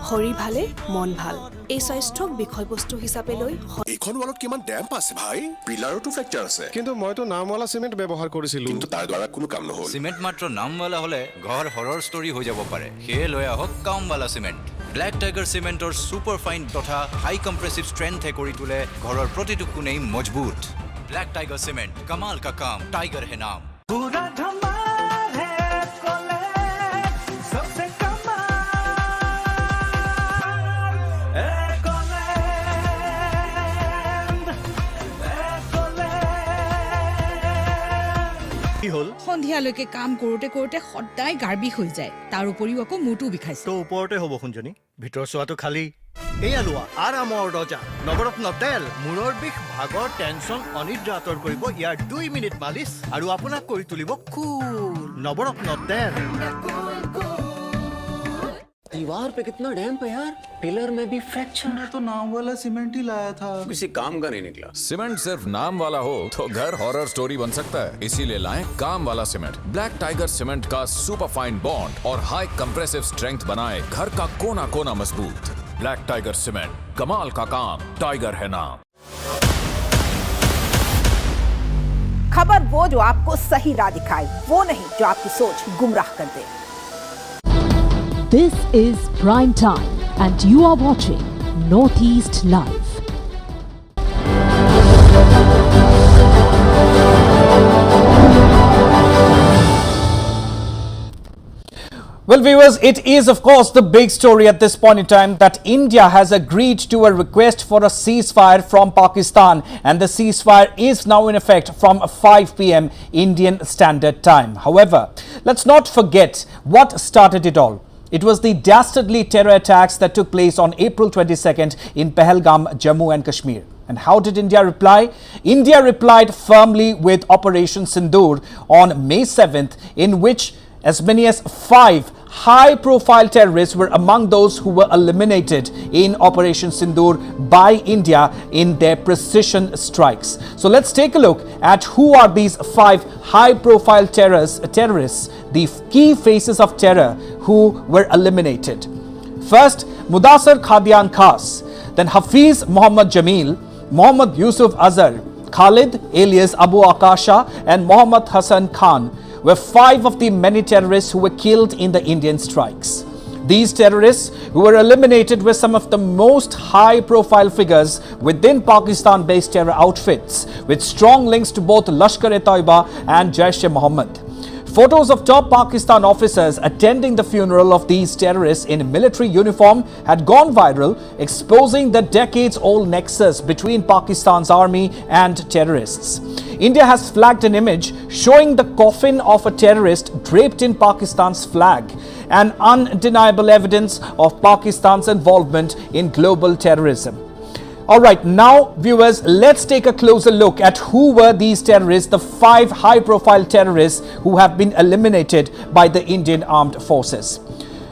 হৰি ভালে মন ভাল এই স্বাস্থ্যক বিষয়বস্তু হিচাপে লৈ এইখন ৱালত কিমান ডেম্প আছে ভাই, পিলাৰতো ফ্ৰেকচাৰ আছে। কিন্তু মইতো নামৱালা সিমেন্ট ব্যৱহাৰ কৰিছিলো, কিন্তু তাৰ দ্বাৰা কোনো কাম নহল। সিমেন্ট মাত্ৰ নামৱালা হলে ঘৰ হৰৰ ষ্টৰী হৈ যাব পাৰে, সেয়ে লৈ আহক কামৱালা সিমেন্ট। ব্লেক টাইগাৰ সিমেন্টৰ সুপাৰ ফাইন তথা হাই কম্প্ৰেছিভ ষ্ট্ৰেংথে কৰি তোলে ঘৰৰ প্ৰতিটো কোণেই মজবুত। ব্লেক টাইগাৰ সিমেন্ট, কমাল কা কাম, টাইগাৰ হে নাম। সন্ধিয়ালৈকে কাম কৰোঁতে কৰোঁতে সদায় গাৰ বিষ হৈ যায় তাৰ উপৰিও আকৌ মূৰটো বিষাইছে তো ওপৰতে হ'ব শুনজনী ভিতৰ চোৱাটো খালী এয়া লোৱা আৰামৰ দৰ্জা নৱৰত্ন তেল মূৰৰ বিষ ভাগৰ টেনচন অনিদ্ৰা আঁতৰ কৰিব ইয়াৰ 2 মিনিট মালিচ আৰু আপোনাক কৰি তুলিব কুল নৱৰত্ন তেল दीवार पे कितना डैम्प है यार पिलर में भी फ्रैक्चर मैं तो नाम वाला सीमेंट ही लाया था किसी काम का नहीं निकला सीमेंट सिर्फ नाम वाला हो तो घर हॉरर स्टोरी बन सकता है इसीलिए लाएं काम वाला सीमेंट ब्लैक टाइगर सीमेंट का सुपर फाइन बॉन्ड और हाई कंप्रेसिव स्ट्रेंथ बनाए घर का कोना कोना मजबूत ब्लैक टाइगर सीमेंट कमाल का काम टाइगर है नाम खबर वो जो आपको सही राह दिखाए वो नहीं जो आपकी सोच गुमराह कर दे This is Prime Time and you are watching Northeast Live. Well, viewers, it is of course the big story at this point in time that India has agreed to a request for a ceasefire from Pakistan, and the ceasefire is now in effect from 5 p.m. Indian Standard Time. However, let's not forget what started it all. It was the dastardly terror attacks that took place on April 22nd in Pahalgam, Jammu and Kashmir. And how did India reply? India replied firmly with Operation Sindoor on May 7th, in which as many as 5 high-profile terrorists were among those who were eliminated in Operation Sindoor by India in their precision strikes. So let's take a look at who are these 5 high-profile terrorists, the key faces of terror who were eliminated. First, Mudassir Qadian Khas, then Hafiz Mohammad Jamil, Mohammad Yusuf Azhar, Khalid alias Abu Akasha and Mohammad Hassan Khan were 5 of the many terrorists who were killed in the Indian strikes. These terrorists who were eliminated were some of the most high-profile figures within Pakistan-based terror outfits with strong links to both Lashkar-e-Taiba and Jaish-e-Mohammed. Photos of top Pakistan officers attending the funeral of these terrorists in military uniform had gone viral, exposing the decades-old nexus between Pakistan's army and terrorists. India has flagged an image showing the coffin of a terrorist draped in Pakistan's flag, an undeniable evidence of Pakistan's involvement in global terrorism. Alright, now viewers, let's take a closer look at who were these terrorists, the 5 high-profile terrorists who have been eliminated by the Indian Armed Forces.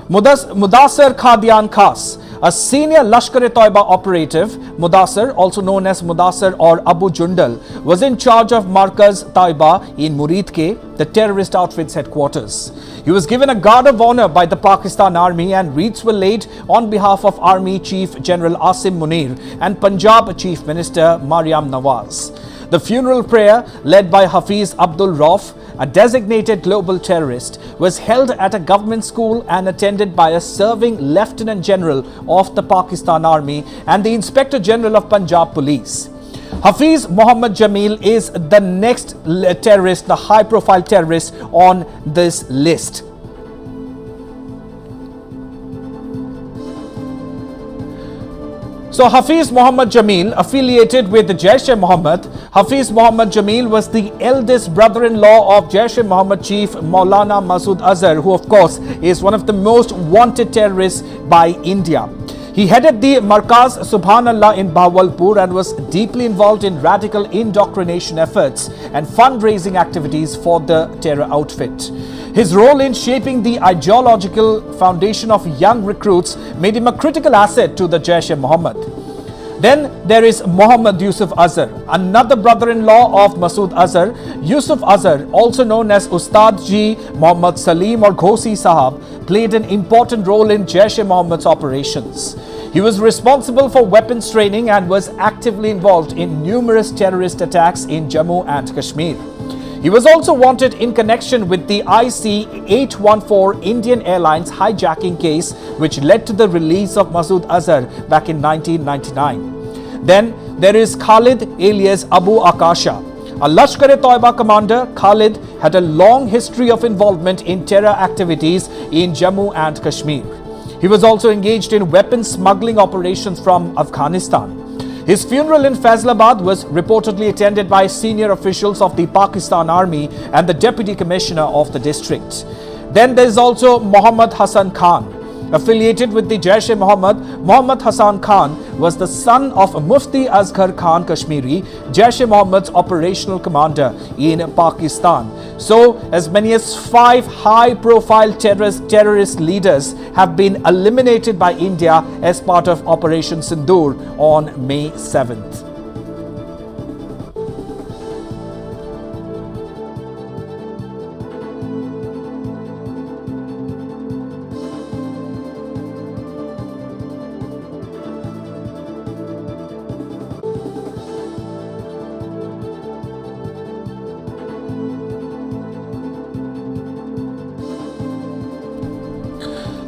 Mudassir Qadian Khas, a senior Lashkar-e-Taiba operative, Mudassir, also known as Mudassir or Abu Jundal, was in charge of Markaz Taiba in Muridke, the terrorist outfit's headquarters. He was given a guard of honor by the Pakistan Army and wreaths were laid on behalf of Army Chief General Asim Munir and Punjab Chief Minister Maryam Nawaz. The funeral prayer, led by Hafiz Abdul Rauf, a designated global terrorist, was held at a government school and attended by a serving Lieutenant General of the Pakistan Army and the Inspector General of Punjab Police. Hafiz Mohammad Jamil is the next terrorist, the high-profile terrorist on this list. So Hafiz Mohammad Jamil, affiliated with the Jaish-e-Mohammed, Hafiz Mohammad Jamil was the eldest brother-in-law of Jaish-e-Mohammed chief Maulana Masood Azhar, who of course is one of the most wanted terrorists by India. He headed the Markaz Subhanallah in Bahawalpur and was deeply involved in radical indoctrination efforts and fundraising activities for the terror outfit. His role in shaping the ideological foundation of young recruits made him a critical asset to the Jaish-e-Mohammed. Then there is Mohammad Yusuf Azhar, another brother-in-law of Masood Azhar. Yusuf Azhar, also known as Ustad Ji Muhammad Salim or Ghosi Sahab, played an important role in Jaish-e-Mohammed's operations. He was responsible for weapons training and was actively involved in numerous terrorist attacks in Jammu and Kashmir. He was also wanted in connection with the IC-814 Indian Airlines hijacking case, which led to the release of Masood Azhar back in 1999. Then there is Khalid alias Abu Akasha. A Lashkar-e-Taiba commander, Khalid had a long history of involvement in terror activities in Jammu and Kashmir. He was also engaged in weapons smuggling operations from Afghanistan. His funeral in Faisalabad was reportedly attended by senior officials of the Pakistan Army and the Deputy Commissioner of the district. Then there is also Mohammad Hassan Khan. Affiliated with the Jaish-e-Mohammed, Mohammad Hassan Khan was the son of Mufti Asghar Khan Kashmiri, Jaish-e-Mohammed's operational commander in Pakistan. So, as many as 5 high-profile terrorist leaders have been eliminated by India as part of Operation Sindoor on May 7th.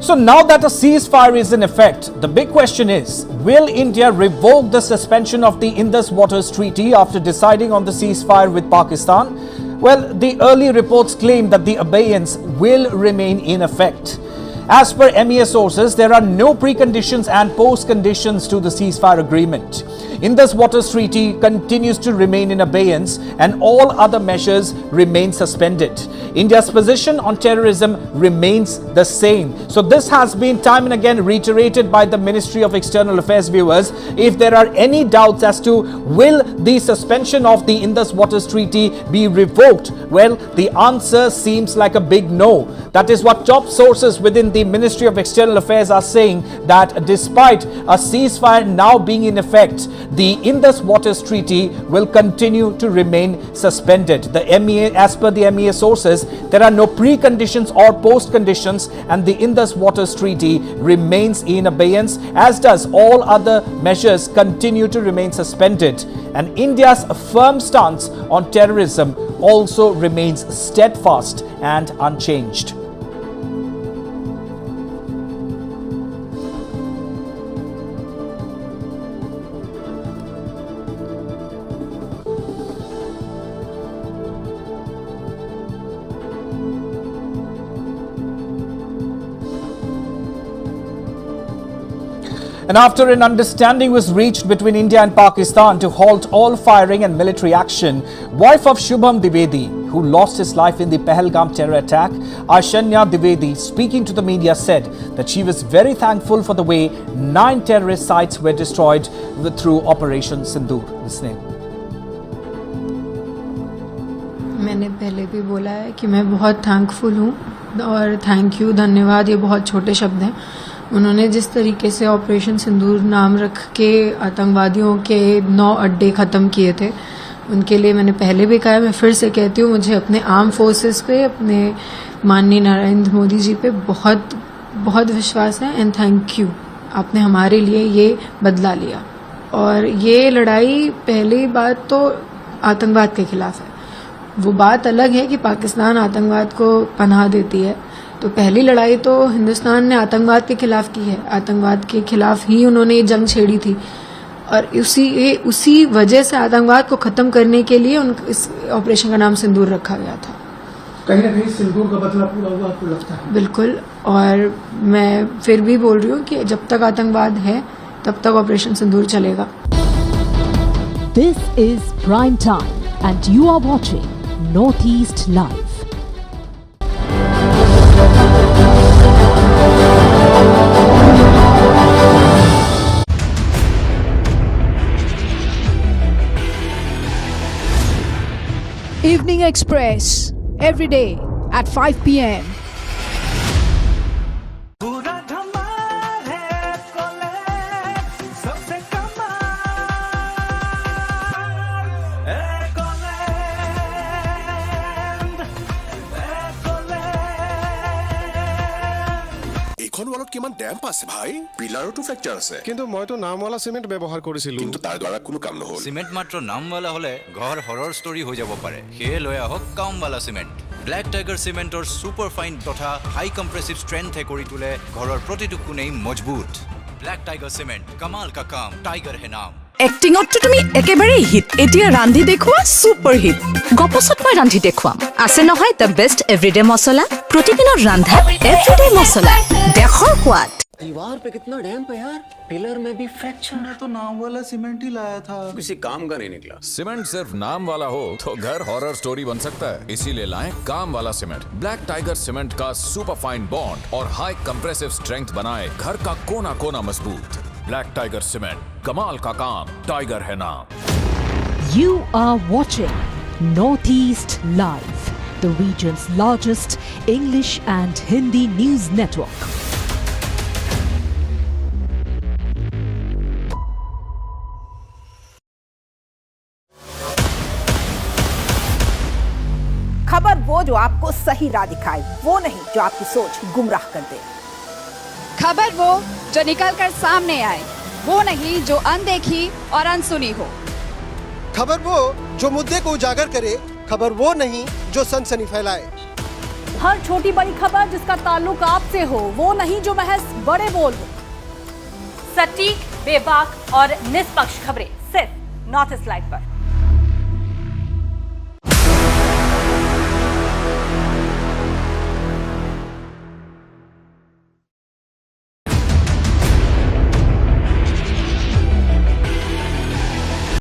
So now that a ceasefire is in effect, the big question is, will India revoke the suspension of the Indus Waters Treaty after deciding on the ceasefire with Pakistan? Well, the early reports claim that the abeyance will remain in effect. As per MEA sources, there are no preconditions and post-conditions to the ceasefire agreement. Indus Waters Treaty continues to remain in abeyance and all other measures remain suspended. India's position on terrorism remains the same. So this has been time and again reiterated by the Ministry of External Affairs, viewers. If there are any doubts as to will the suspension of the Indus Waters Treaty be revoked, well, the answer seems like a big no. That is what top sources within the Ministry of External Affairs are saying, that despite a ceasefire now being in effect, the Indus Waters Treaty will continue to remain suspended. The MEA, as per the MEA sources, there are no preconditions or post-conditions and the Indus Waters Treaty remains in abeyance, as does all other measures continue to remain suspended. And India's firm stance on terrorism also remains steadfast and unchanged. And after an understanding was reached between India and Pakistan to halt all firing and military action, wife of Shubham Dwivedi, who lost his life in the Pahalgam terror attack, Ashanya Dwivedi, speaking to the media, said that she was very thankful for the way 9 terrorist sites were destroyed through Operation Sindoor. Listening. मैंने पहले भी बोला है कि मैं बहुत thankful हूँ और थैंक यू, धन्यवाद, ये बहुत छोटे शब्द हैं। उन्होंने जिस तरीके से ऑपरेशन सिंदूर नाम रख के आतंकवादियों के 9 अड्डे ख़त्म किए थे, उनके लिए मैंने पहले भी कहा है, मैं फिर से कहती हूँ, मुझे अपने आर्म फोर्सेस पे, अपने माननीय नरेंद्र मोदी जी पे बहुत बहुत विश्वास है। एंड थैंक यू, आपने हमारे लिए ये बदला लिया। और ये लड़ाई पहली बात तो आतंकवाद के खिलाफ है। वो बात अलग है कि पाकिस्तान आतंकवाद को पनाह देती है, तो पहली लड़ाई तो हिंदुस्तान ने आतंकवाद के खिलाफ की है। आतंकवाद के खिलाफ ही उन्होंने ये जंग छेड़ी थी और उसी वजह से आतंकवाद को ख़त्म करने के लिए इस ऑपरेशन का नाम सिंदूर रखा गया था। कहीं ना कहीं सिंदूर का बदला पूरा हुआ आपको लगता है? बिल्कुल, और मैं फिर भी बोल रही हूँ कि जब तक आतंकवाद है तब तक ऑपरेशन सिंदूर चलेगा। This is Prime Time and you are watching Northeast Live. Evening Express, every day at 5 p.m. এইখন ওয়ালত কিমান ড্যাম্প আছে ভাই, পিলাৰতো ফ্ৰেকচাৰ আছে, কিন্তু মইতো নামৱালা সিমেন্ট ব্যৱহাৰ কৰিছিলো, কিন্তু তাৰ দ্বাৰা কোনো কাম নহল। সিমেন্ট মাত্ৰ নামৱালা হলে ঘৰ হৰৰ ষ্টৰী হৈ যাব পাৰে, সেয়ে লৈ আহক কামৱালা সিমেন্ট। ব্লেক টাইগাৰ সিমেন্টৰ সুপাৰ ফাইন তথা হাই কম্প্ৰেছিভ ষ্ট্ৰেংথে কৰি তোলে ঘৰৰ প্ৰতিটো কোণেই মজবুত। ব্লেক টাইগাৰ সিমেন্ট, কামাল কা কাম, টাইগাৰ হে নাম। এক্টিঙতটো তুমি একেবাৰে হিট, এতিয়া ৰান্ধি দেখুৱা সুপাৰ হিট। গপছত মই ৰান্ধি দেখুৱাম, আছে নহয় দ্য বেষ্ট এভৰিডে মছলা, প্ৰতিদিনৰ ৰান্ধাত এভৰিডে মছলা, দেশৰ সোৱাদ। दीवार पे कितना डैम्प है यार, पिलर में भी फ्रैक्चर। मैं तो नाम वाला सीमेंट ही लाया था, किसी काम का नहीं निकला। सीमेंट सिर्फ नाम वाला हो तो घर हॉरर स्टोरी बन सकता है, इसीलिए लाएं काम वाला सीमेंट। ब्लैक टाइगर सीमेंट का सुपर फाइन बॉन्ड और हाई कंप्रेसिव स्ट्रेंथ बनाए घर का कोना कोना मजबूत। ब्लैक टाइगर सीमेंट, कमाल का काम, टाइगर है नाम। You are watching Northeast Live, the region's largest English and Hindi news network. खबर वो जो आपको सही राह दिखाए, वो नहीं जो आपकी सोच गुमराह कर दे। खबर वो जो निकल कर सामने आए, वो नहीं जो अनदेखी और अनसुनी हो। खबर वो जो मुद्दे को उजागर करे, खबर वो नहीं जो सनसनी फैलाए। हर छोटी बड़ी खबर जिसका ताल्लुक आपसे हो, वो नहीं जो महज बड़े बोल हो। सटीक, बेबाक और निष्पक्ष खबरें सिर्फ नॉर्थ ईस्ट लाइव पर।